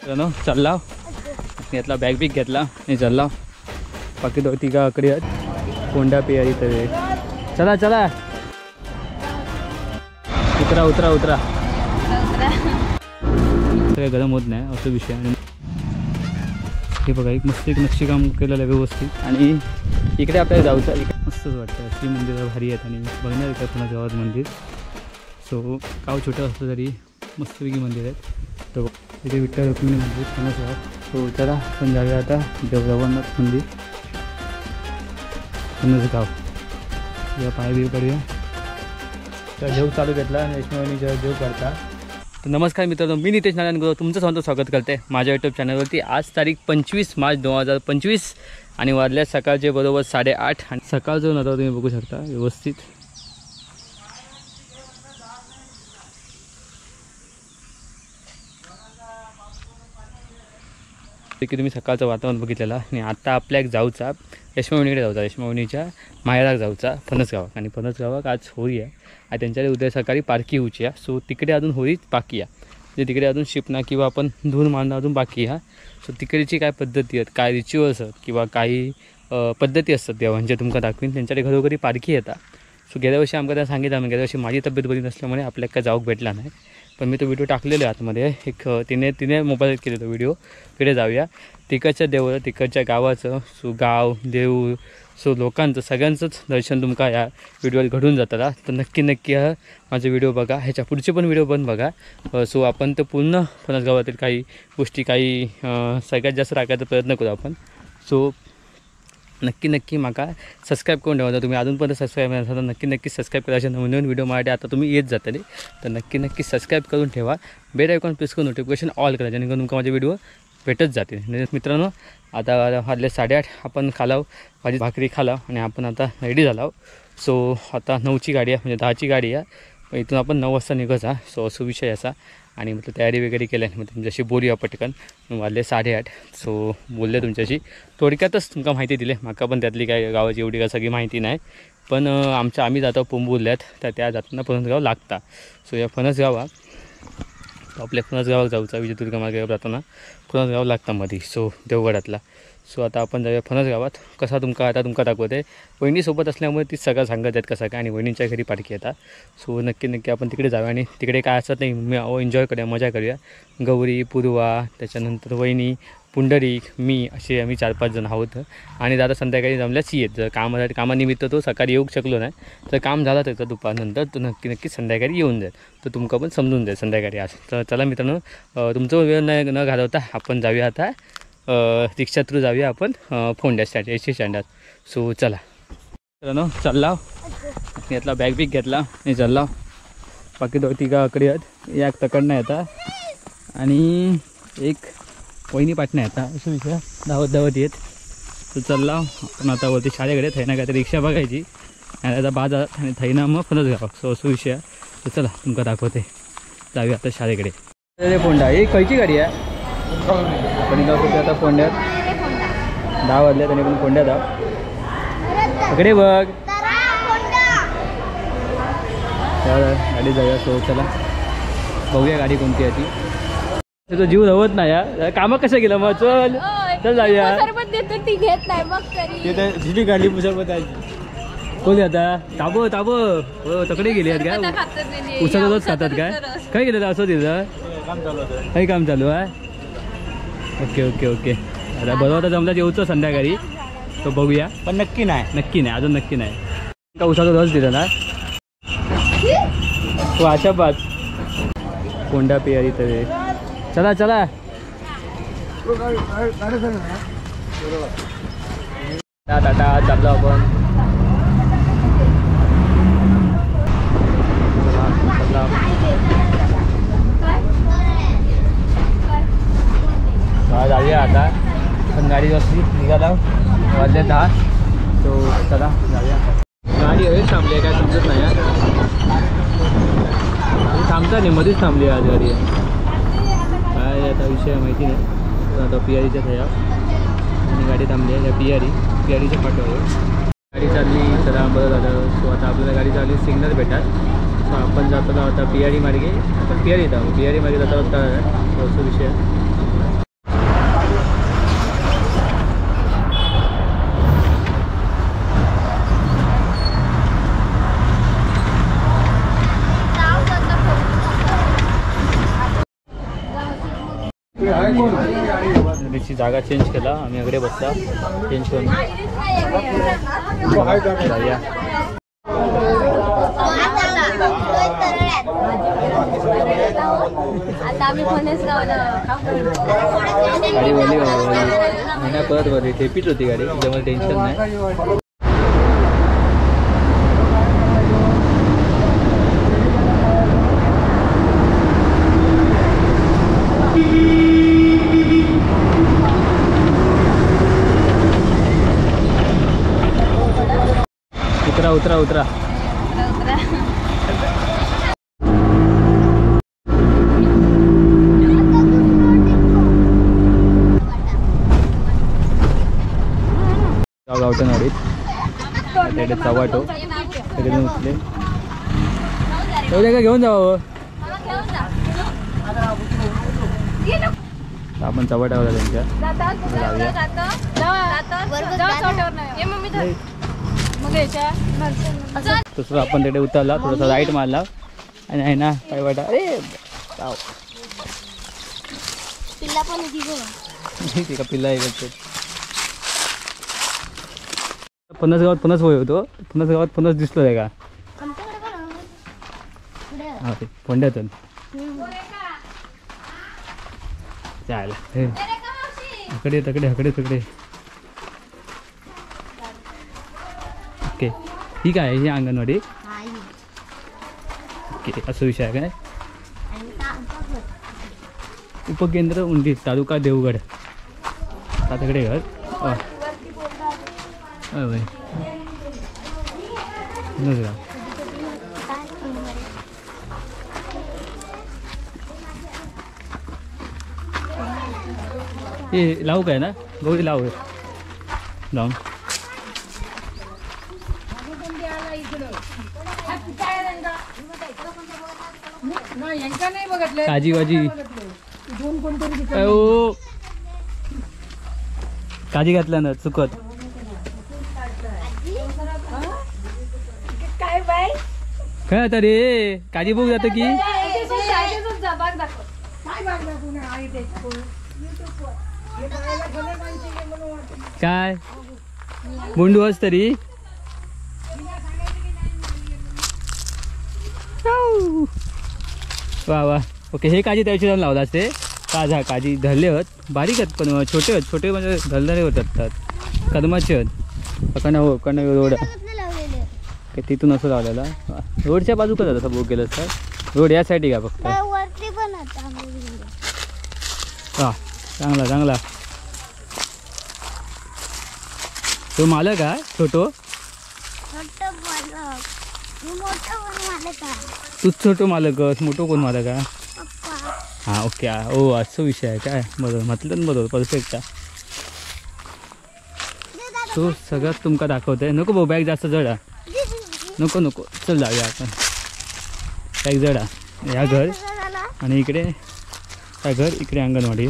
मित्रांनो चालला यातला बॅग बिग घेतला आणि चालला. बाकी दोन तिघा आकडे आहेत कोंडा पेयारी तळे. चला चला उतरा उतरा उतरा. काय गरम होत नाही असं विषय. आणि हे बघा एक मस्त एक नक्षीकाम केलेलं आहे व्यवस्थित. आणि इकडे आपल्याला जाऊचं इकडे मस्तच वाटतं. श्री मंदिर भारी आहेत आणि बघणार काय पुन्हा गावात मंदिर. सो गाव छोटं असलं तरी मस्तपैकी मंदिर आहेत. तर इथे विठ्ठल रुक्मिणी मंदिर फणस गाव. सो चला आपण जाऊया आता जगन्नाथ मंदिर फणस गाव. या पाय बिव करूया. तर जेव चालू घेतला आणि वैष्णवानी जेव करता. तर नमस्कार मित्रांनो, मी नितेश नारायण तुमचं सर्वांचं स्वागत करते माझ्या यूट्यूब चॅनलवरती. आज तारीख 25 मार्च 2025 आणि वाजल्या सकाळचे बरोबर 8:30. आणि सकाळचं नजारा तुम्ही बघू शकता व्यवस्थित. की तुम्ही सकाळचं वातावरण बघितलेलं. आणि आता आपल्या एक जाऊचा यशमावणीकडे जाऊचा, यशमावणीच्या माहेराक जाऊचा फणस गावाक. आणि फणस गावाक आज होळी आहे आणि त्यांच्याकडे उद्या सकाळी पालखी होऊची आहे. सो तिकडे अजून होळी बाकी आहे. म्हणजे तिकडे अजून शिपणा किंवा आपण धून मारणं अजून बाकी आहे. सो तिकडची काय पद्धती आहेत, काय रिच्युअल्स आहेत किंवा काही पद्धती असतात देवांच्या तुमका दाखवीन. त्यांच्याकडे घरोघरी पालखी येतात. सो गेल्या वर्षी आमका त्यांना सांगितलं गेल्या वर्षी माझी तब्येत बरी नसल्यामुळे आपल्याला काय जाऊक भेटला नाही. पण मी तो व्हिडिओ टाकलेला आहे आतमध्ये. एक तिने मोबाईल केलेला व्हिडिओ. तिकडे जाऊया तिकडच्या देवाचं तिकडच्या गावाचं. सो गाव देव सो लोकांचं सगळ्यांचंच दर्शन तुमका या व्हिडिओवर घडून जातात. तर नक्की नक्की माझा व्हिडिओ बघा. ह्याच्या पुढचे पण व्हिडिओ पण बघा. सो आपण तर पूर्ण फणस गावातील काही गोष्टी काही सगळ्यात जास्त टाकायचा प्रयत्न करू आपण. सो नक्की नक्की माका सबस्क्राईब करून ठेवा. तुम्ही अजूनपर्यंत सबस्क्राईब नसाल तर नक्की नक्की सबस्क्राईब करायचे. नवीन नवीन व्हिडिओ माझ्या आता तुम्ही येत जातले. तर नक्की नक्की सबस्क्राईब करून ठेवा. बेल आयकॉन प्रेस करून नोटिफिकेशन ऑल करा जेणेकरून तुमका माझे व्हिडिओ भेटत जातील. मित्रांनो आता वाजले 8:30. आपण खालाव भाजी भाकरी खालाव आणि आपण आता रेडी झालो. सो आता 9ची गाडी आहे म्हणजे 10ची गाडी आहे. इथून आपण 9 वाजता निघायचा. सो असं विषय असा. आणि म्हटलं तयारी वगैरे केल्या मग तुमच्याशी बोलूया पटकन. वाजले 8:30. सो बोलले तुमच्याशी थोडक्यातच तुमका माहिती दिली. माका पण त्यातली काय गावाची एवढी काय सगळी माहिती नाही. पण आम्ही जातो पोंबुर्ल्यात तर त्या जाताना फणसगाव लागता. सो या फणसगावात आपल्या फणसगावात जाऊचा विजयदुर्ग मार्गावर जाताना फणसगाव लागता मध्ये. सो देवगडातला. सो आता आपण जाऊया फणसगावात. कसा आता तुमका दाखवते. वहिनीसोबत असल्यामुळे ती सगळं सांगत आहेत कसं काय. आणि वहिनींच्या घरी पालखी येतात. सो नक्की नक्की आपण तिकडे जाऊया. आणि तिकडे काय असत नाही मी एन्जॉय करूया मजा करूया. गौरी पूर्वा त्याच्यानंतर वहिनी पुंडरीक मी असे आम्ही 4-5 जण आहोत. आणि दादा संध्याकाळी जमल्याच येत. जर कामानिमित्त तो सकाळी येऊ शकलो नाही तर काम झाला त्याचा दुपारनंतर तो नक्की नक्की संध्याकाळी येऊन जाईल. तर तुमका पण समजून जाईल संध्याकाळी आज. तर चला मित्रांनो तुमचं वेळ न घालवता आपण जाऊया आता रिक्षा थ्रू जाऊया आपण फोंड्या स्टँड एसी स्टँडात. सो चला मित्रांनो चालला यातला बॅग बिग घेतला आणि चालला. बाकी दोन तिघा आकडे आहेत. एक तकडनं येतात आणि एक वहिनी पाटणं येतात. असं विषय धावत येत. तर चालला आपण आता वरती शाळेकडे थैना काय तर रिक्षा बघायची आणि आता बाजार आणि थैना मग फणस गाव. सो असं विषय. तर चला तुमका दाखवते. जाऊया आता शाळेकडे. अरे फोंडा ही खयची गाडी आहे. आपण जाऊ आता फोंड्यात 10 वाजल्यात आणि आपण फोंड्यात जाऊ. इकडे बघ गाडी जाऊया. सो चला बघूया गाडी कोणती आहे ती. तुझा जीव धावत नाही या कामं कसं गेलं मग. चल चल जाऊया. तिची गाडी सरबत आहे. कोण आता ताबो हो तकडे गेली आहेत काय. उसाच खातात काय गेलं असं तिथं काही काम चालू आहे. ओके आता बरोबर जमला येऊचं संध्याकाळी. तो बघूया पण नक्की नाही अजून नक्की नाही. का उसाचा रस दिला ना तो आशाबाद कोंडा पेयारी तळे. चला चला टाटा चाललो आपण. जाऊया आता. पण गाडी बसली निघाला वाजले 10. तो चला जाऊया. गाडी हवेच थांबली आहे काय समजत नाही. थांबता नाही मध्येच थांबली आज गाडी. काय आता विषय माहिती नाही. तर आता पियारीच्या थया आणि गाडी थांबली आहे पियारीच्या फाट्यावर गाडी चालली. चला बरं झालं. सो आता आपल्याला गाडी चालली सिग्नल भेटाल. सो आपण जातो आता पियारी मार्गे. आपण पियारी मार्गे जातो होता. असं विषय. त्याची जागा चेंज केला आम्ही अगदी बसला चेंज करून जाऊया. गाडी वळली महिना परत वरली ठेपीच होती गाडी त्याच्यामुळे टेन्शन नाही. उतरा उतरा उतरा. गावठणवाडीत त्याकडे चव्हाटो सगळे उठले का घेऊन जावं. आपण चव्हाट्यावर त्यांच्या दुसरं आपण तिकडे उतरला थोडासा राईट मारला आणि आहे ना काय वाटा अरे का पिल्ला आहे. फणस गावात फणस होय होतो फणस गावात फणस दिसलो आहे का हा ते फोंड्यातून चालेल हकडे तकडे हकडे तकडे. ओके ठीक आहे ही अंगणवाडी ओके असं विषय आहे काय. उपकेंद्र उंडी तालुका देवगड तिकडे घर हे लावू काय ना गौरी लावू लावून काजी वाजी काजी घातल्या ना चुकत काय आता रे काजी बघू जातं की काय बोंडू हस तरी वा वा. ओके हे काजी त्याची जाऊन लावला असते काजा काजी धरले होत बारीक आहेत पण छोटे होत छोटे म्हणजे धरणारे होतात कदमाचे होत अकण हो कण रोड तिथून असं लावलेला रोडच्या बाजूक जात असं बघ गेलं तर रोड या साईड का फक्त हा चांगला चांगला. तो मालक आहे छोटो तूच छोटो मालक मोठो कोण मालक आहे हां ओके ओ असं विषय आहे काय बरोबर म्हटलं बरोबर परफेक्ट आहे. तो सगळंच तुमका दाखवतोय नको भाऊ बॅग जास्त जड नको नको चल जाऊया आपण बॅग जड ह्या घर आणि इकडे त्या घर इकडे अंगणवाडी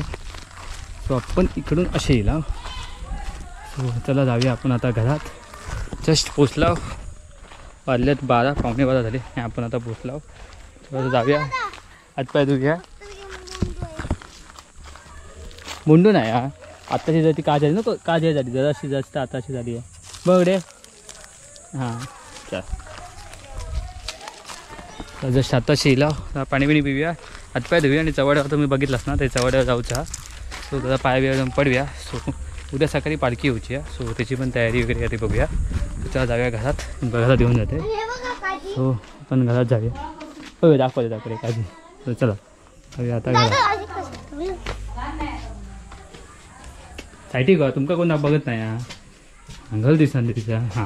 सो आपण इकडून असे येईल सो चला जाऊया आपण आता घरात जस्ट पोचला वाजल्यात 12 पावणे 12 झाले आपण आता पोचला थोडंसं जाऊया हातपाय धुऊया. मुंडू नाही हा आत्ताशी जर ती काज झाली नको काज आहे झाली जराशी जास्त आताशी झाली आहे बघ रे हां चल जस्ट आत्ताशी येईल पाणी बिणी पिऊया हातपाय धुऊया आणि चवड्यावर तुम्ही बघितलास ना ते चवड्यावर जाऊचा सो त्याचा पाय बिया जाऊन पडूया. सो उद्या सकाळी पालखी होऊची आहे सो त्याची पण तयारी वगैरे आधी बघूया. चला जाऊया घरात घरात येऊन जाते सो आपण घरात जाऊया हो दाखवते दाखवते काजी सो चला जाऊया आता घरात. सायटी का तुमका कोण बघत नाही हा अंगल दिसा तिचा हां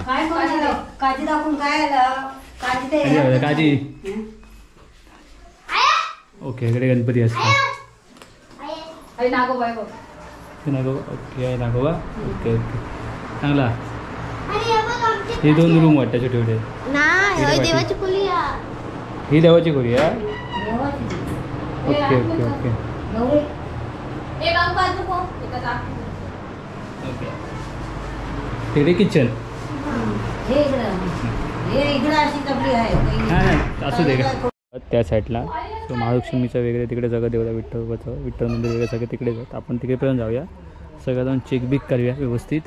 काजी ओके इकडे गणपती असतात ओके आहे नागोबा ओके ओके चांगला. हे 2 रूम वाटतं छोटे छोटे ही देवाची खोली आहे ओके ओके ओके ओके तिकडे किचन हां असू दे का त्या साईडला. सो महालक्ष्मीचं वेगळे तिकडे सगळं देवळा विठ्ठल मंदिर वगैरे सगळं तिकडे जात. आपण तिकडेपर्यंत जाऊया, सगळं जाऊन चेक बिक करूया व्यवस्थित.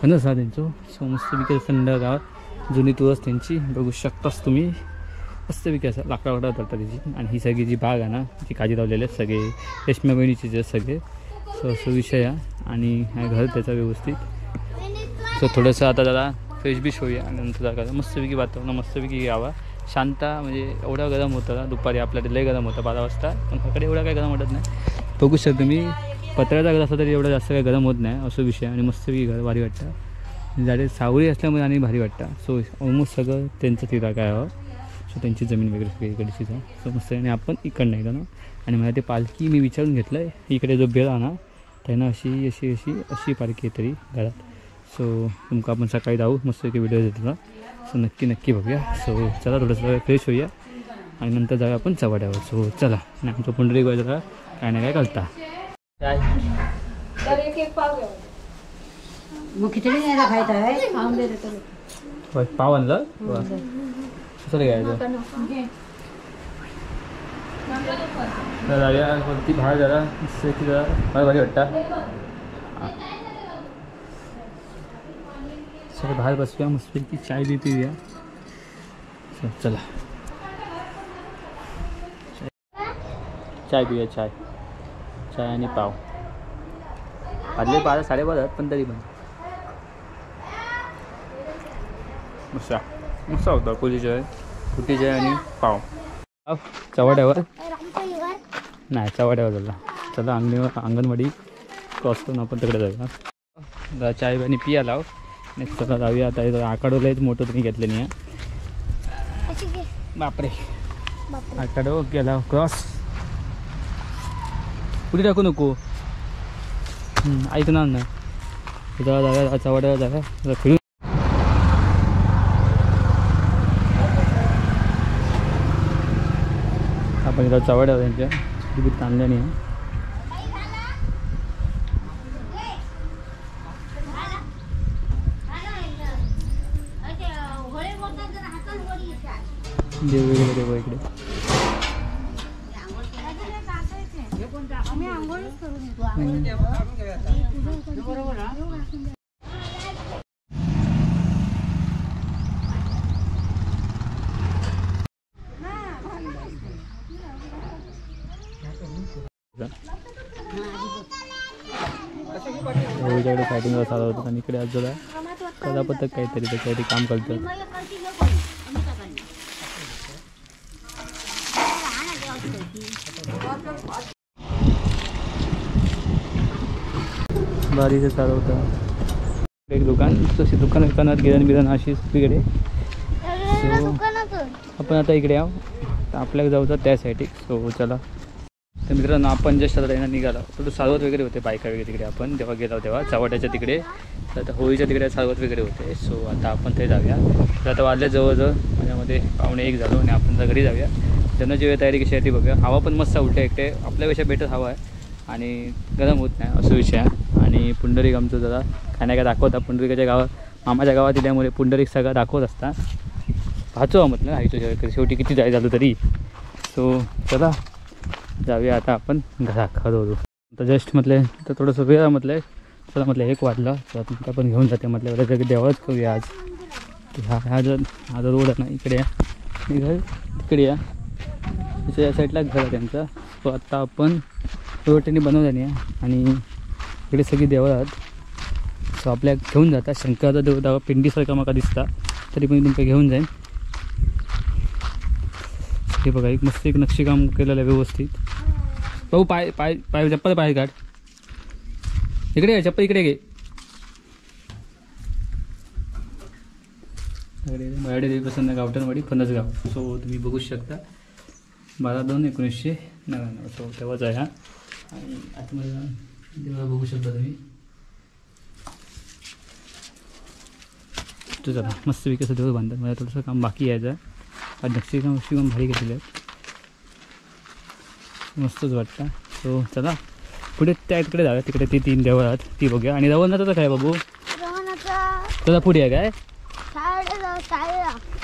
फणस हा त्यांचं. सो मस्तपैकी थंड गाव, जुनी तुळस त्यांची बघू शकताच तुम्ही. मस्तपैकी असं लाकडा तळतात त्याची. आणि ही सगळी जी बाग आहे ना, जी काजी लावलेली आहेत सगळे रेशम्या बहिणीचे जे सगळे. सो असं विषय आहे. आणि हा घर त्याचा व्यवस्थित. सो थोडंसं आता जरा फ्रेश बिश होऊया आणि नंतर जागा मस्तपैकी वातावरण मस्तपैकी यावा. शांता म्हणजे एवढा गरम होता दुपारी आपल्याला लय गरम होता 12 वाजता, पण सकाळी एवढा काही गरम वाटत नाही. बघू शकतो मी पत्र्याचा घर असला तरी एवढं जास्त काही गरम होत नाही असं विषय. आणि मस्तपैकी घर भारी वाटतं. झाडे सावळी असल्यामुळे आणि भारी वाटतं. सो ऑलमोस्ट सगळं त्यांचं तिथं काय हवं. सो त्यांची जमीन वगैरे सगळी इकडचीच आहे. सो मस्त. आणि आपण इकडं नाही ना. आणि मला ते पालखी मी विचारून घेतलं आहे. इकडे जो बेळ आहे ना त्यांना अशी अशी अशी अशी पालखी आहे तरी घरात. सो तुमका आपण सकाळी जाऊ मस्तपैकी व्हिडिओ देतो. सो नक्की बघूया. सो चला थोडंसं फ्रेश होऊया आणि नंतर जाऊया आपण चव्हाट्यावर. सो चला. आणि आमचं पुंडरी गोय जरा काय ना काय घालता. काय खिचडी नाही खायचं आहे. पाव आणलं कसं घ्यायचं. जाऊया कोणती बाहेर जरा मस्त जरा मला भारी वाटतं. सगळं बाहेर बसूया मस्तपैकी चाय बी पिऊया. चला चाय पिऊया. चाय आणि पाव. आदले 12 साडेबारा पण तरी पण मस्त होता. कुटी चाय आणि पाव. चव्हाट्यावर नाही चव्हाट्यावर झाला. चला अंगणवाडी क्रॉस करून आपण तिकडे जाऊया. चाय आणि पिया लाव. नेक्स्ट चला जाऊया. आता आकाडोला मोठं तुम्ही घेतलं नाही. बापरे आकाडो गेला क्रॉस. पुढे टाकू नको ऐकणार ना. जाऊया चव्हाट्यावर जाऊया फिरून. आपण इथं चव्हाट्यावर त्यांच्या तिकीट ताणल्या नाही. देव वगैरे देव इकडे. होळीच्याकडे फायटिंग चालू होतं आणि इकडे आज जरा कलापथक काहीतरी त्याच्यासाठी काम करतात. बारीचं चालू होतं. एक दुकान तशी दुकानात गिरण अशी तिकडे. सो आपण आता इकडे आहो. तर आपल्याला जाऊचा त्यासाठी. सो चला. तर मित्रांनो आपण जस्ट आता त्यांना निघालो. थोडं सावध वगैरे होते बायका वगैरे तिकडे. आपण जेव्हा गेलो तेव्हा चव्हाट्याच्या तिकडे. तर आता होळीच्या तिकडे सावध वगैरे होते. सो आता आपण ते जाऊया. तर आता वाजले जवळजवळ माझ्यामध्ये 1:15 झालो आणि आपण घरी जाऊया. त्यांना जेव्हा तयारी कशी आहे ती बघूया. हवा पण मस्त उलटे एकटे आपल्यापेक्षा बेटर हवा आहे आणि गरम होत नाही असं विषय आहे. आणि पुंडरीक आमचं जरा काय नाही काय दाखवता. पुंडरीकाच्या गावात मामाच्या गावात दिल्यामुळे पुंडरीक सगळं दाखवत असता. पाहतो म्हटलं आईचं शेवटी किती जाय झालं तरी. सो चला जाऊया आता आपण घरात हळूहळू. तर जस्ट म्हटलं तर थोडंसं वेळ म्हटलं चला म्हटलं 1 वाजला. तर तुमच्या पण घेऊन जाते म्हटलं बरं देवाच करूया आज. हा जर रोड आहे ना इकडे आणि घर तिकडे या. या साईडला घर आहे त्यांचं. तो आत्ता आपण रोटीने बनवलं नाही आणि इकडे सगळी देवळं आहेत. सो आपल्या घेऊन जातात. शंकराचा देव दावा पिंडीसारखा मला दिसता तरी पण तुमचं घेऊन जाईन. हे बघा एक मस्त एक नक्षीकाम केलेलं आहे व्यवस्थित. भाऊ पाय चप्पल पाय काढ. इकडे घे चप्पल इकडे घे. मराठी देवी प्रसन्न गावठणवाडी फणसगाव. सो तुम्ही बघू शकता 12/2/1999. सो तेव्हाच आहे हा. आणि आतमध्ये देवा बघू शकता तुम्ही. तो चला मस्त विकास देव बांधतात. मला थोडंसं काम बाकी यायचं. आज नक्षीकाम भारी घेतलेले आहेत. मस्तच वाटतं. सो चला पुढे त्या इकडे जाऊया. तिकडे ती 3 देवळं आहेत ती बघूया. आणि रवणाचं काय बघू. त्याचा पुढे आहे काय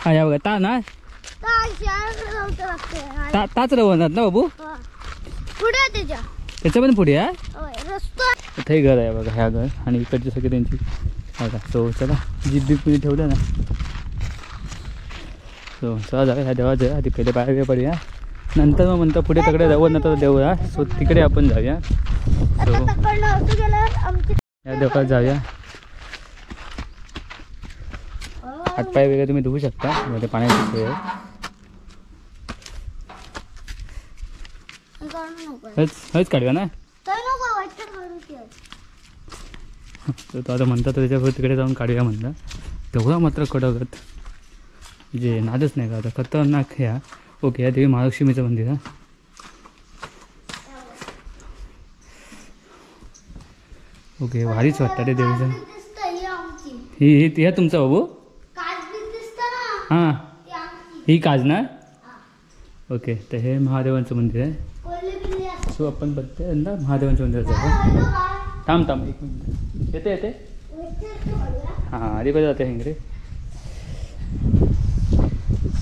हा या बघा ता ना ताच रवणार ना बाबू पुढे त्याच्या त्याच्या पण पुढे आहे रस्ता इथंही घर आहे बघा ह्या घर आणि इकडचे सगळे त्यांची बघा. सो चला जीप बीप मी ठेवलं ना. सो चला जाऊया ह्या देवाचं आधी पहिले बाहेर वेळ पडूया नंतर मग म्हणतो पुढे तिकडे जाऊ नंतर देऊया. सो तिकडे आपण जाऊया. सो या देवळात जाऊया. हातपाय वगैरे तुम्ही धुवू शकता मध्ये पाण्याची सोय आहे. हेच काढूया ना. तर तो आता म्हणतात त्याच्यावर तिकडे जाऊन काढूया म्हणलं. तेवढा मात्र कडकत जे नादच नाही का आता खतरनाक ह्या. ओके या देवी महालक्ष्मीचं मंदिर आहे. ओके भारीच वाटतं ते देवीचं. ही ह्या तुमचा बाबू हां ही काज ना. ओके तर हे महादेवांचं मंदिर आहे. सो आपण बघते ना महादेवांच्या मंदिरात जाऊ. थांब एक मिनिट येते हां आधी पण जाते हेंगरे.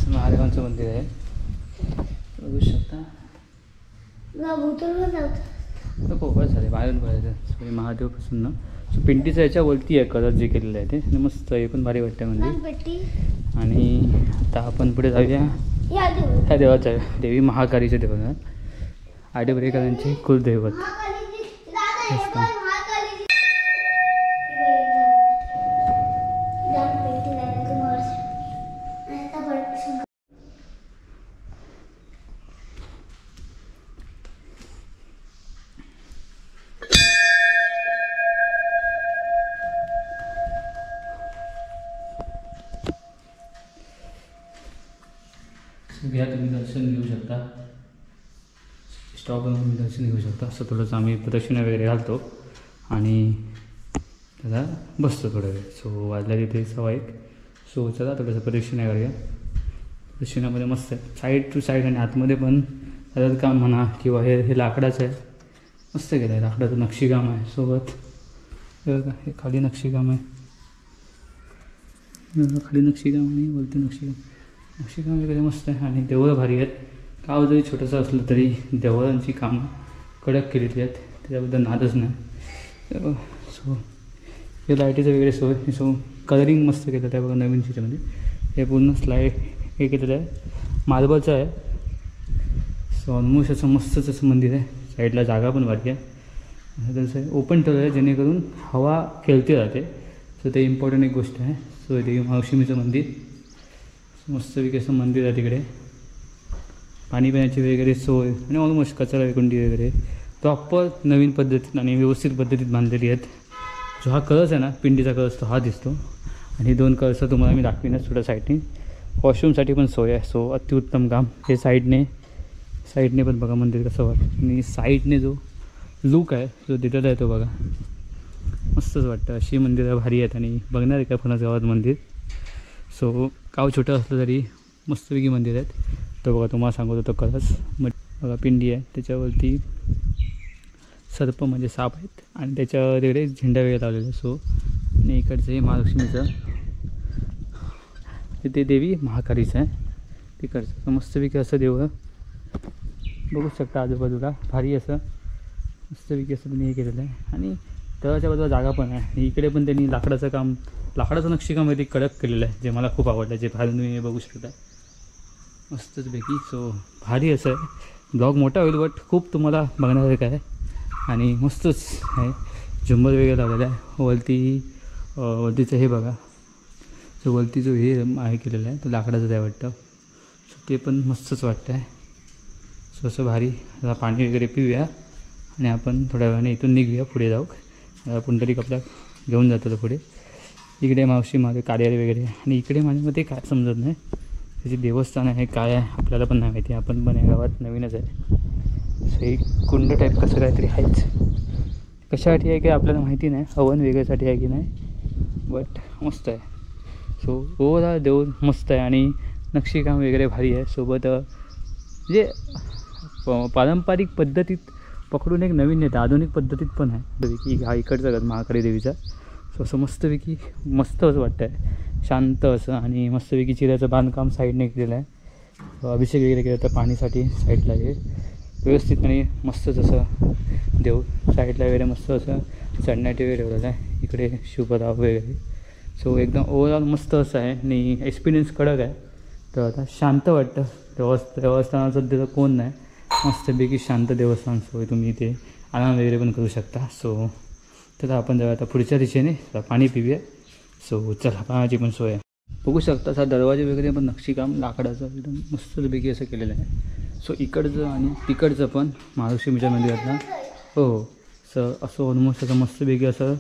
महादेवांचं मंदिर आहे बघू शकता. नको बस झाले बाहेरून बोलायचं. सो महादेवपासून ना सो पिंटीचं याच्यावरती आहे कलर जे केलेलं आहे ते आणि मस्त हे पण भारी वाटतं मंदिर. आणि आता आपण पुढे जाऊया ह्या देवाचं आहे देवी महाकालीच्या देवाला आडेबरेकरांचे कुलदैवत. घ्या तुम्ही दर्शन घेऊ शकता. स्टॉपवर तुम्ही दर्शन घेऊ शकता. असं थोडंसं आम्ही प्रदक्षिणा वगैरे घालतो आणि त्याला बसतो थोडा वेळ. सो वाजला तिथे 1:15. सो चला थोडंसं प्रदक्षिणा करूया. प्रदक्षिणामध्ये मस्त आहे साईड टू साईड आणि आतमध्ये पण त्याचं काम म्हणा किंवा हे लाकडाचं आहे मस्त केलं आहे. लाकडाचं नक्षीकाम आहे सोबत. हे खाली नक्षीकाम आहे खाली नक्षीकाम आणि वरती नक्षीकाम वगैरे मस्त आहे. आणि देवळं भारी आहेत. गाव जरी छोटंसं असलं तरी देवळांची कामं कडक केलेली आहेत त्याच्याबद्दल नादच नाही. सो हे लाईटीचं वगैरे सोय. सो कलरिंग मस्त केलं आहे बघा नवीन त्याच्यामध्ये. हे पूर्ण स्लाईड हे केलेलं आहे मार्बलचं आहे. सो ऑलमोस्ट असं मस्तच असं मंदिर आहे. साईडला जागा पण भारी आहे. तसं ओपन ठेवलं आहे जेणेकरून हवा खेळती राहते. सो ते इम्पॉर्टंट एक गोष्ट आहे. सो देवी महालक्ष्मीचं मंदिर मस्तपैकी असं मंदिर आहे. तिकडे पाणी पिण्याची वगैरे सोय आणि ऑलमोस्ट कचरा विकुंडी वगैरे प्रॉपर नवीन पद्धतीत आणि व्यवस्थित पद्धतीत बांधलेली आहेत. जो हा कळस आहे ना पिंडीचा कळस तो हा दिसतो. आणि 2 कळस तुम्हाला मी दाखवीनच थोड्या साईडने. वॉशरूमसाठी पण सोय आहे. सो अतिउत्तम काम. हे साईडने पण बघा मंदिर कसं वाटतं. आणि साईडने जो लुक आहे जो दिलेला आहे तो बघा मस्तच वाटतं. अशी मंदिरं भारी आहेत आणि बघणार आहे का फणस गावात मंदिर. सो गाव छोटं असलं तरी मस्तपैकी मंदिर आहेत. तो बघा तुम्हाला सांगत होतो कळस बघा पिंडी आहे त्याच्यावरती सर्प म्हणजे साप आहेत आणि त्याच्या तिकडे झेंडा वगैरे लावलेला आहे. सो आणि इकडचं हे महालक्ष्मीचं ते देवी महाकालीचं आहे तिकडचं मस्तपैकी असं देवळं बघू शकता आजूबाजूला भारी असं मस्तपैकी असं त्यांनी हे केलेलं आहे. आणि तळाच्या बाजूला जागा पण आहे. आणि इकडे पण त्यांनी लाकडाचं नक्षीकाम वगैरे कडक केलेलं आहे जे मला खूप आवडलं. जे बाहेरून तुम्ही बघू शकता मस्तच पैकी. सो भारी असं आहे. ब्लॉग मोठा होईल बट खूप तुम्हाला बघण्यासारखं आहे आणि मस्तच आहे. झुंबर वगैरे लावलेलं आहे. वरतीचं हे बघा. सो वरती जो हे आहे केलेलं आहे तो लाकडाचं आहे वाटतं. सो ते पण मस्तच वाटतं आहे. सो असं भारी. आता पाणी वगैरे पिऊया आणि आपण थोड्या वेळाने इथून निघूया पुढे जाऊ. पुंडलिक आपल्या घेऊन जातो तो पुढे. इकडे मावशी माझे कार्यालय वगैरे. आणि इकडे माझ्यामध्ये काय समजत नाही त्याची देवस्थान आहे काय आहे आपल्याला पण नाही माहिती. आपण पण या गावात नवीनच आहे. सो एक कुंड टाईप कसं काहीतरी आहेच. कशासाठी आहे की आपल्याला माहिती नाही. हवन वेगळ्यासाठी आहे की नाही बट मस्त आहे. सो ओव्हरऑल देऊळ मस्त आहे आणि नक्षीकाम वगैरे भारी आहे. सोबत म्हणजे पारंपरिक पद्धतीत पकडून एक नवीन येतं आधुनिक पद्धतीत पण आहे की हा इकडचं घर महाकाली देवीचा. सो असं मस्तपैकी मस्त असं वाटतं आहे शांत असं. आणि मस्तपैकी चिऱ्याचं बांधकाम साईडने केलेलं आहे. अभिषेक वगैरे केलं तर पाणीसाठी साईडला आहे व्यवस्थित आणि मस्त जसं देव साईडला वगैरे मस्त असं चढण्याटी वगैरे ठेवलेलं आहे इकडे शुभराव वगैरे सो एकदम ओव्हरऑल मस्त असं आहे आणि एक्सपिरियन्स कडक आहे तर आता शांत वाटतं देवस्थानाचं तिथं कोण नाही मस्तपैकी शांत देवस्थान सोय तुम्ही इथे आराम वगैरे पण करू शकता सो तर आपण जाऊया आता पुढच्या दिशेने पाणी पिऊया सो चला पाण्याची पण सोय आहे बघू शकता हा दरवाजे वगैरे पण नक्षीकाम लाकडाचं एकदम मस्तपैकी असं केलेलं आहे सो इकडचं आणि तिकडचं पण महालक्ष्मीच्या मंदिरातलं हो असं ऑलमोस्ट असं मस्तपैकी असं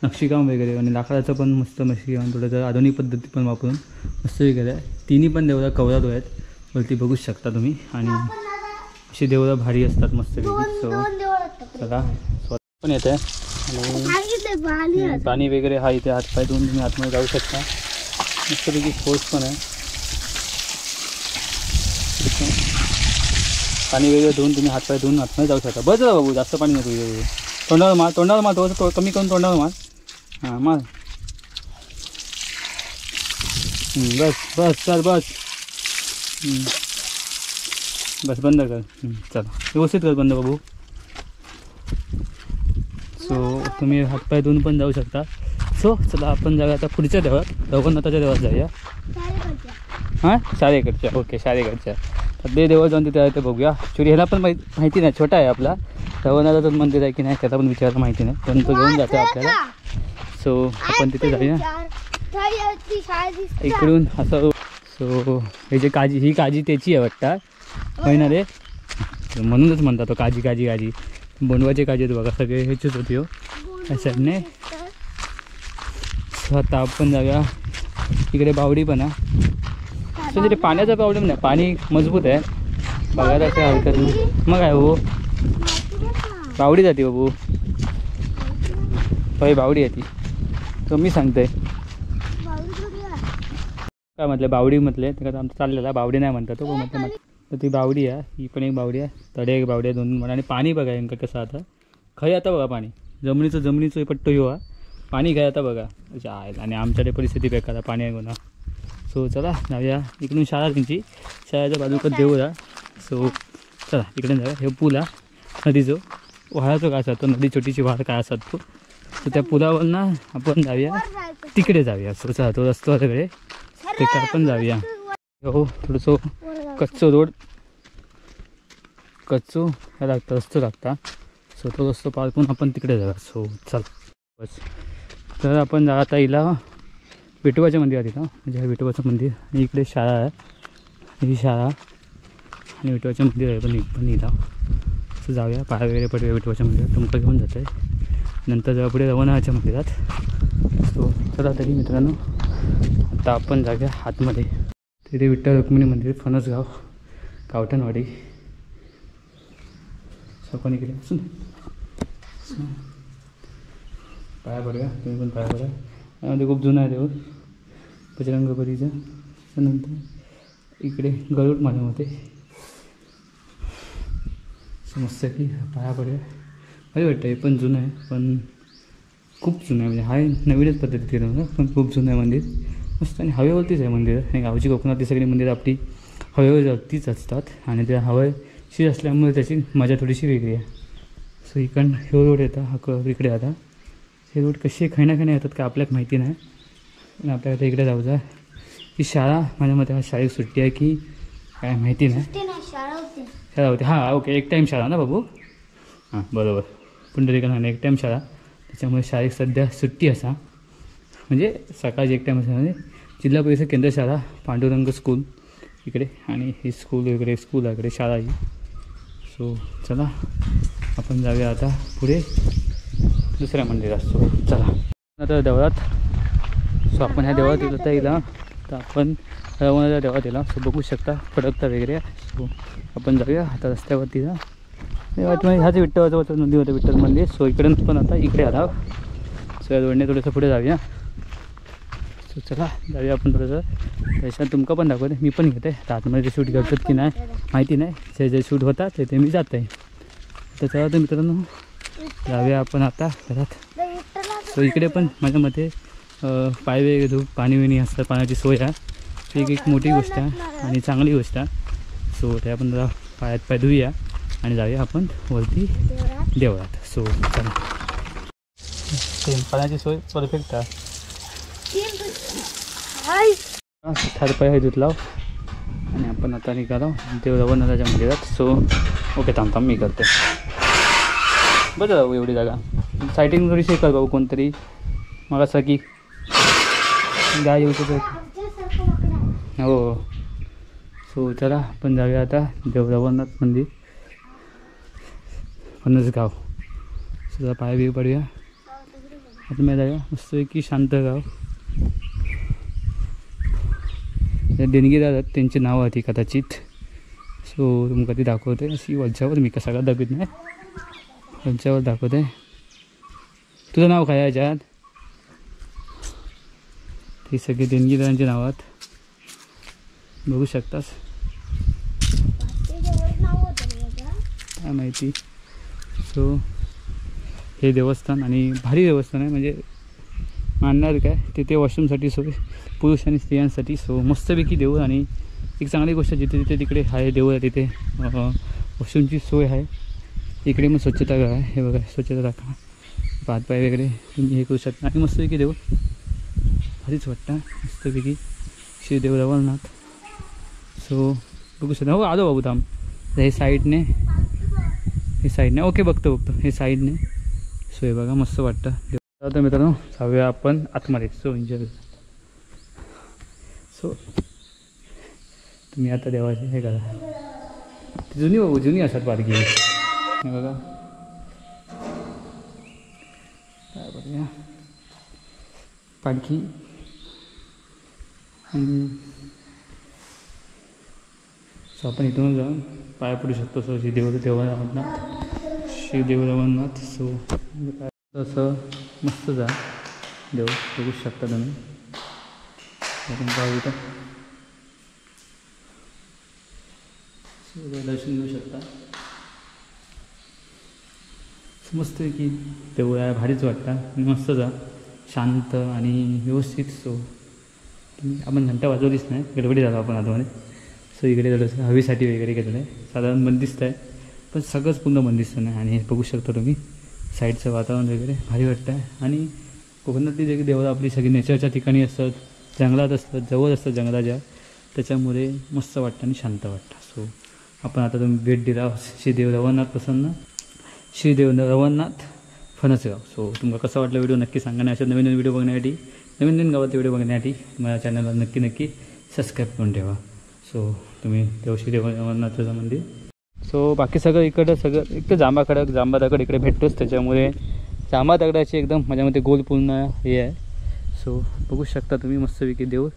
नक्षीकाम वगैरे आणि लाकडाचं पण मस्त नक्षीकाम थोडंसं आधुनिक पद्धती पण वापरून मस्त केलं आहे तिन्ही पण देवळं कवरात आहेत वरती बघू शकता तुम्ही आणि अशी देवळं भारी असतात मस्तपैकी सो चला स्वतः पण येत आहे आणि पाणी वगैरे हा इथे हातपाय धुवून तुम्ही आतमध्ये जाऊ शकता मस्तपैकी फोर्स पण आहे पाणी वगैरे धुवून तुम्ही हातपाय धुवून आतमध्ये जाऊ शकता बस बाबू जास्त पाणी नको तोंडावर मार थोडंसं कमी करून तोंडावर मार हां मार बस बस चल बस बस बंद कर चला व्यवस्थित कर बंद बाबू सो तुम्ही हातपाय धुवून पण जाऊ शकता सो चला आपण जाऊया आता पुढच्या देवात रघुनाथाच्या देवात जाऊया हां शाळेकडच्या ओके शाळेकडच्या तर ते देवात जाऊन तिथे आहे ते बघूया ॲक्च्युली ह्याला पण माहिती नाही छोटा आहे आपला रघुनाथाचं मंदिर आहे की नाही त्याला पण विचारायला माहिती नाही पण तो घेऊन जातो आपल्याला सो आपण तिथे जाऊया इकडून असं सो हे जे काजी ही काजी त्याची आहे वाटतं होय ना रे म्हणूनच म्हणतात तो काजी काजी काजी बोंडवाचे काजी आहेत बघा सगळे ह्याचेच होते हो त्या साईडने सो आता आपण जाऊया इकडे बावडी पण आहे सो तिथे पाण्याचा प्रॉब्लेम नाही पाणी मजबूत आहे बघायला काय हरकत नाही मग काय हो बावडी जाते बाबू होय बावडी आहे ती तो मी सांगतोय काय म्हटलं बावडी म्हटले त्याच्यात आमचं चाललेला बावडी नाही म्हणतात तो पण म्हटलं तर ती बावडी आहे ही पण एक बावडी आहे तडे एक बावडी आहे दोन म्हणा आणि पाणी बघा यांका कसं आता खय आता बघा पाणी जमिनीचं पट्टो येऊ पाणी घ्या आता बघा अच्छा आहे आणि आमच्याकडे परिस्थिती बेकार पाणी आहे गुन्हा सो चला जाऊया इकडून शाळा त्यांची शाळेच्या बाजूकडे देऊया सो चला इकडे जाऊया हे पूल आहे नदीचं वाळाचं काय असतो नदी छोटीशी वाळ काय असतात तो तर त्या पुलावर ना आपण जाऊया तिकडे जाऊया सो चला तो रस्ता सगळे तिकडे आपण जाऊया हो थोडंसं कच्चो रोड कच्चो ह्या लागता रस्तो लागता सो तो रस्तो पार करून आपण तिकडे जाऊया सो चल बस तर आपण जा आता हिला विठोबाच्या मंदिरात तिथं म्हणजे हे विठोबाचं मंदिर आणि इकडे शाळा आहे ही शाळा आणि विठोबाचं मंदिर आहे पण हिला असं जाऊया पाय वगैरे पडूया विठोबाच्या मंदिरात तुमचं घेऊन जातं आहे नंतर जाऊया पुढे रवणाच्या मंदिरात सो चला तरी मित्रांनो आता आपण जाऊया आतमध्ये तिथे विठ्ठल रुक्मिणी मंदिर फणसगाव गावठणवाडी आपण इकडे असून पाया पडूया तुम्ही पण पाया पडा यामध्ये खूप जुनं आहे देऊळ बजरंगबलीचं त्यानंतर इकडे गरुड माझ्या मते समजतं की पाया पडूया भारी वाटतं हे पण जुनं आहे पण खूप जुनं आहे म्हणजे हा नवीनच पद्धतीत केलं ना पण खूप जुनं आहे मंदिर मस्त आणि हवेवरतीच आहे मंदिर आणि गावची कोकणातली सगळी मंदिरं आपली हवेवरतीच असतात आणि त्या हवेशी असल्यामुळे त्याची मजा थोडीशी वेगळी आहे सो इकडं हे रोड येतं हा इकडे आता हे रोड कसे खैना येतात का आपल्याला माहिती नाही आणि आपल्याला इकडे जाऊचं आहे ही शाळा माझ्या मते हा शाळेत सुट्टी आहे की काय माहिती नाही शाळा होती हां ओके एक टाईम शाळा ना बाबू हां बरोबर पुंडलिकांना एक टाईम शाळा त्याच्यामुळे शाळेत सध्या सुट्टी असा म्हणजे सकाळची एक टाईम असा म्हणजे जिल्हा परिषद केंद्र शाळा पांडुरंग स्कूल इकडे आणि ही स्कूल इकडे स्कूल आहे इकडे शाळा ही सो चला आपण जाऊया आता पुढे दुसऱ्या मंदिरात सो चला आता देवळात सो आपण ह्या देवळात येतो तर येईल तर आपण रवणाच्या देवळात येला सो बघू शकता फडकता वगैरे सो आपण जाऊया आता रस्त्यावरती जा देवामध्ये ह्याच विठ्ठलाचं नदी होतं विठ्ठल मंदिर सो इकडे पण आता इकडे आला सो या जोडणे थोडंसं पुढे जाऊया सो चला जाऊया आपण थोडंसं त्याच्यात तुमका पण दाखवते मी पण घेते तर आतमध्ये शूट करतात की नाही माहिती नाही जे शूट होतात ते मी जात आहे तर चला तर मित्रांनो जाऊया आपण आता घरात सो इकडे पण माझ्या मते पाय वगैरे धूप पाणी विणी असतं पाण्याची सोय आहे ती एक मोठी गोष्ट आहे आणि चांगली गोष्ट आहे. सो त्या आपण जरा पायात पाय धुऊया आणि जाऊया आपण वरती देवळात. सो चला. पाण्याची सोय परफेक्ट आहे. पाय हे धुतलाव आणि आपण आता निघालो देवळाच्या मंदिरात. सो ओके थांब मी करते. बरं जाऊ एवढी जागा सायटिंग थोडीशी कर भाऊ कोणतरी मग असं की गाय येऊ शकतो. हो. सो चला आपण जाऊया आता देवळानाथ मंदिर फणसगाव. सुद्धा पाय बी पडूया आता मी जाऊया मस्त की शांत गाव. देणगीदार त्यांची नावं होती कदाचित. सो तुमका ती दाखवते अशी वरच्यावर मी सगळं दाखवत नाही वरच्यावर दाखवते. तुझं नाव काय आहे याच्यात? ती सगळी देणगीदारांची नावात बघू शकतास. काय माहिती. सो हे देवस्थान आणि भारी देवस्थान आहे म्हणजे मानणार काय तिथे वॉशरूमसाठी सोय पुरुष आणि स्त्रियांसाठी. सो मस्तपैकी देऊळ आणि एक चांगली गोष्ट जिथे तिथे तिकडे आहे देऊळ आहे तिथे वॉशरूमची सोय आहे. इकडे मग स्वच्छता आहे हे बघा स्वच्छता राखा पाय वगैरे तुम्ही हे करू शकता आणि मस्तपैकी देऊळ भारीच वाटतं मस्तपैकी श्री देवळानाथ. सो बघू शकता. हो आलो बाबू थांब. हे साईडने ओके बघतो हे साईडने. सो हे बघा मस्त वाटतं. आता मित्रांनो जाऊया आपण आतमध्ये. So enjoy. सो तुम्ही आता देवाचे हे करा जुनी बाबू जुनी असतात पालखी हे बघा काय बघूया पालखी. सो आपण इथून जाऊन पाया पडू शकतो. सो श्री देवळानाथ. सो असं मस्त जा देव बघू शकता तुम्ही. आपण पाहू इथं दर्शन घेऊ शकता. मस्त की देऊळ आहे भारीच वाटतं आणि मस्त जा शांत आणि व्यवस्थित. सो आपण घंटा वाजवलीच नाही गडबडी झालो आपण आतमध्ये. सो इकडे झालं हवेसाठी वगैरे घेतलं आहे साधारण बंदिस्त आहे पण सगळंच पूर्ण बंदिस्त नाही. आणि हे बघू शकता तुम्ही साईडचं वातावरण वगैरे भारी वाटतं आहे. आणि कोकणातली जे देवळं आपली सगळी नेचरच्या ठिकाणी असतात जंगलात असतात जवळ असतात जंगलाच्या त्याच्यामुळे मस्त वाटतं आणि शांत वाटतं. सो आपण आता तुम्ही भेट दिला श्री देवळानाथ फणसगाव. सो तुम्हाला कसं वाटलं व्हिडिओ नक्की सांगा. आणि अशा नवीन व्हिडिओ बघण्यासाठी नवीन गावात व्हिडिओ बघण्यासाठी माझ्या चॅनलला नक्की सबस्क्राईब करून ठेवा. सो तुम्ही श्री देवळानाथचं मंदिर. सो बाकी सगळं इकडं सगळं एक तर जांबा दगड इकडे भेटतोच त्याच्यामुळे जांबा दगडाची एकदम माझ्यामध्ये गोल पूर्ण हे आहे. सो बघू शकता तुम्ही मस्तपैकी देऊळ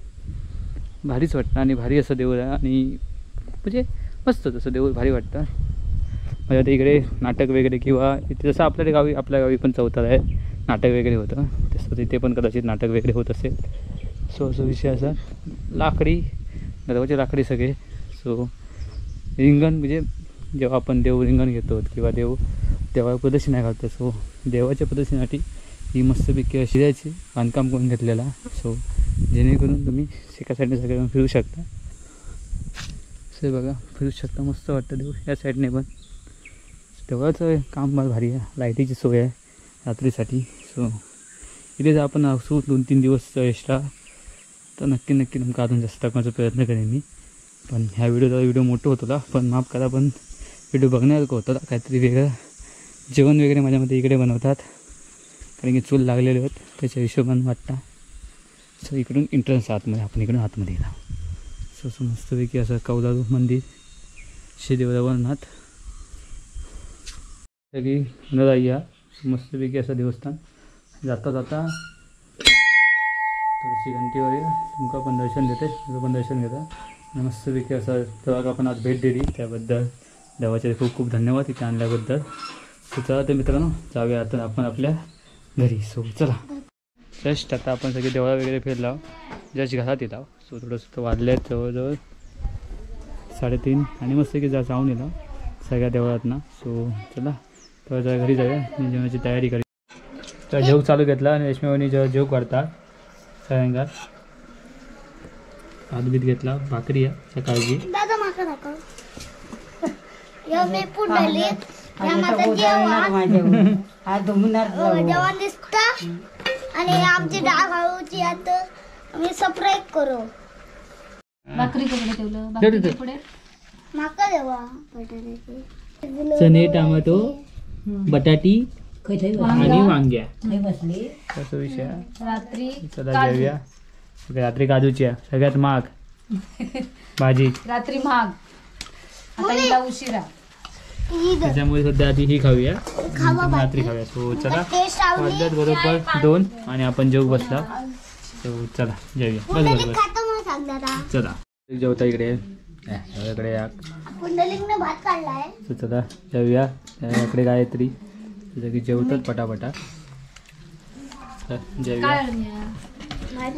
भारीच वाटतं आणि भारी असं देऊळ आहे आणि म्हणजे मस्त तसं देऊळ भारी वाटतं. म्हणजे आता इकडे नाटक वगैरे किंवा इथे जसं आपल्या गावी पण चौथाला आहे नाटक वगैरे होतं तसं तिथे पण कदाचित नाटक वगैरे होत असेल. सो असं विषय असा लाकडी दरवाजे लाकडी सगळे. सो रिंगण म्हणजे जेव्हा आपण देव रिंगण घेतो किंवा देवा प्रदक्षिणा घालतो. सो देवाच्या प्रदक्षिणासाठी ही मस्तपैकी शिऱ्याची बांधकाम करून घेतलेला. सो जेणेकरून तुम्ही एका साईडने सगळे फिरू शकता. सो बघा फिरू शकता मस्त वाटतं देव या साईडने पण. देवळाचं काम मला भारी आहे लाईटीची सोय आहे रात्रीसाठी. सो इथे जर आपण असू 2-3 दिवस एक्स्ट्रा तर नक्की तुमका अजून जास्त टाकण्याचा प्रयत्न करेन मी. पण ह्या व्हिडिओ मोठं होतं पण माफ करा पण व्हिडिओ बघण्यासारखं होतं काहीतरी वेगळं जेवण वगैरे माझ्यामध्ये इकडे बनवतात कारण की चूल लागलेले होत त्याच्या हिशोबाने वाटतं. सो इकडून एंट्रन्स आतमध्ये आपण इकडून आतमध्ये गेला. सो मस्तपैकी असं कौलारू मंदिर श्री देवळानाथ सगळी नराई या मस्तपैकी असं देवस्थान. जाता थोडीशी घंटीवर या तुमका पण दर्शन देते तुझं पण दर्शन घेता. मस्तपैकी असं तेव्हा आपण आज भेट दिली त्याबद्दल देवाचे खूप धन्यवाद इथे आणल्याबद्दल. सो चला तर मित्रांनो जाऊया आता आपण आपल्या घरी. सो चला जस्ट आता आपण सगळे देवळा वगैरे फिरला जस्ट घरात येत आहो. सो थोडंसं वाजले आहेत जवळजवळ 3:30 आणि मस्त की जाऊन येतो सगळ्या देवळातना. सो चला तर जरा घरी जाऊया मी जेवणाची तयारी करी. तर जेव चालू घेतला आणि रेशमी वहिनी जेव काढतात सायंकाळ. भात घेतला, भाकरी आहे सकाळची. दादा माका दाखव. या मी पुंडलिक या माझा जेवण आज दोमुनार जेवण दिसता आणि आमची डाळ खाऊची आता आम्ही सबस्क्राईब करू. भाकरी तिकडे ठेवलं, भाकरी पुढे माका देवा बटाट्याची. चणे, टमाटो, बटाटी आणि वांग्या. बसली कसं विषय आहे? रात्री चला जेवूया. रात्री काजूची आहे सगळ्यात महाग भाजी, रात्री महाग, आता हिला उशिरा. त्याच्यामुळे सध्या आधी ही खाऊया, नंतर रात्री खाऊया. सो चला, टेस्ट आवडली. वाजल्यात बरोबर 2 आणि आपण जेवू बसला. सो चला जेवूया. बस पुंडलिक बरोबर खातो म्हणून सांग दादा. चला जेवता इकडे इकडे या. पुंडलिकने भात काढलाय. सो चला जेवूया. इकडे गायत्री तुझं की जेवतात पटापटा. जेवूया. काय